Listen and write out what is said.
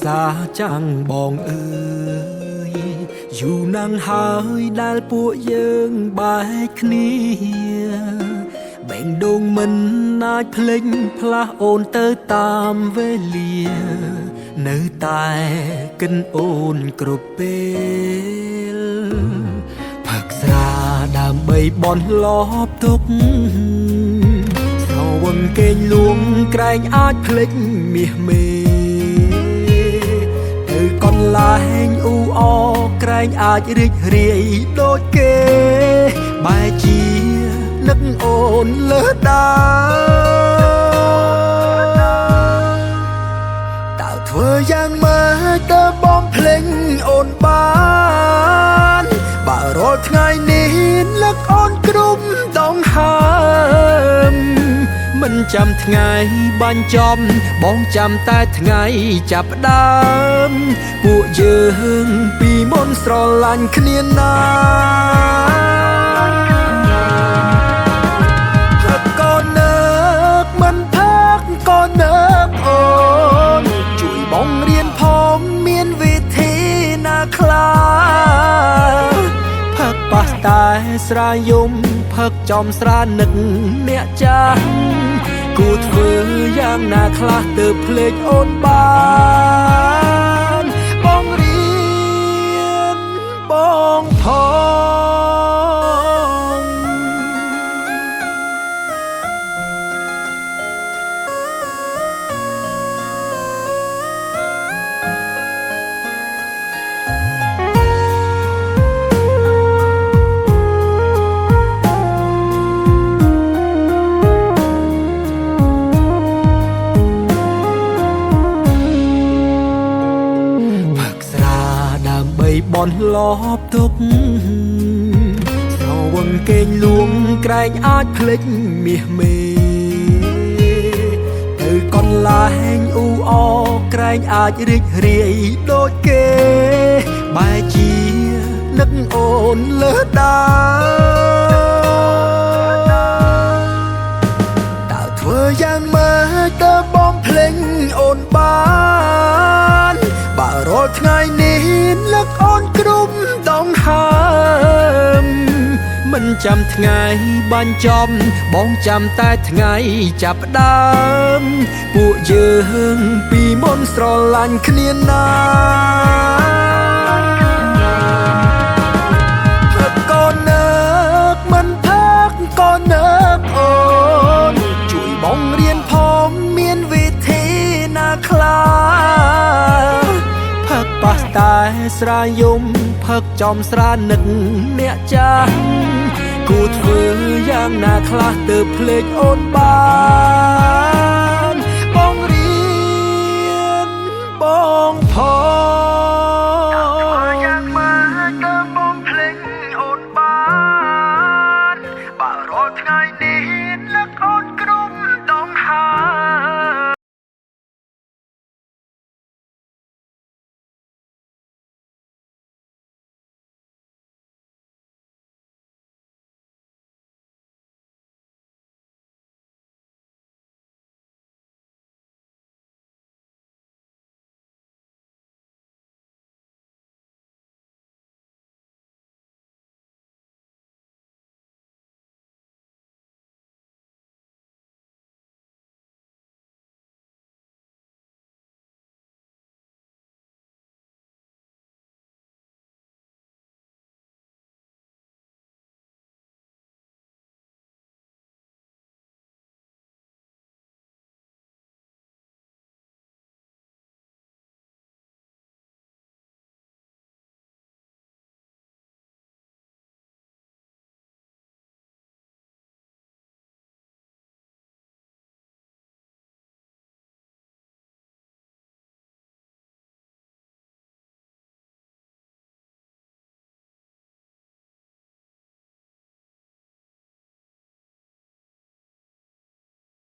ษาจังบองเอ้ยอยู่นั่งหายได้ពួកយើងបែកគ្នាបែងដងមិនអាចភ្លេចផ្លាស់អូនទៅតាមវេលានៅតែកិនអូនគ្រប់ពេលផឹកស្រាដើម្បីបន់លបទុកស្រវឹងគេងលួងក្រែងអាចភ្លេចមាសមេទៅកន្លែងអ៊ូអក្រែងអាចរីករាយដូចគេបែរជានឹកអូនលើសដាតើធ្វើយ៉ាងម៉េចទៅបំភ្លេចអូនបានបើរាល់ថ្ងៃនេះនឹកអូនគ្រប់ដងហើមមិនចាំថ្ងៃបាញ់ចំបងចាំតែថ្ងៃចាប់ផ្ដើមពួកយើងពីមុនស្រឡាញ់គ្នាណាផឹកក៏នឹកមិនផឹកក៏នឹកអូនជួយបងរៀនផងមានវិធីណាខ្លះផឹកប៉ះតែស្រាយំផឹកចំស្រានឹកអ្នកចាស់គួរធ្វើយ៉ាងណាខ្លះទើបភ្លេចអូនបានបងរៀនបងផងបន់លបទុកស្រវឹងគេងលួងក្រែងអាចភ្លេចមាសមេទៅកន្លែងអ៊ូអក្រែងអាចរីករាយដូចគេបែរជានឹកអូនលើសដាតើធ្វើយ៉ាងម៉េចទៅបំភ្លេចអូនបានបើរាល់ថ្ងៃនេះនឹកអូនគ្រប់ដងហើមមិនចាំថ្ងៃបាញ់ចំបងចាំតែថ្ងៃចាប់ផ្ដើមពួកយើងពីមុនស្រឡាញ់គ្នាណាផឹកក៏នឹកមិនផឹកក៏នឹកអូនជួយបងរៀនផងមានវិធីណាខ្លះផឹកប៉ះតែស្រាយំផឹកចំស្រានឹកអ្នកចាស់គួរធ្វើយ៉ាងណាខ្លះទើបភ្លេចអូនបាន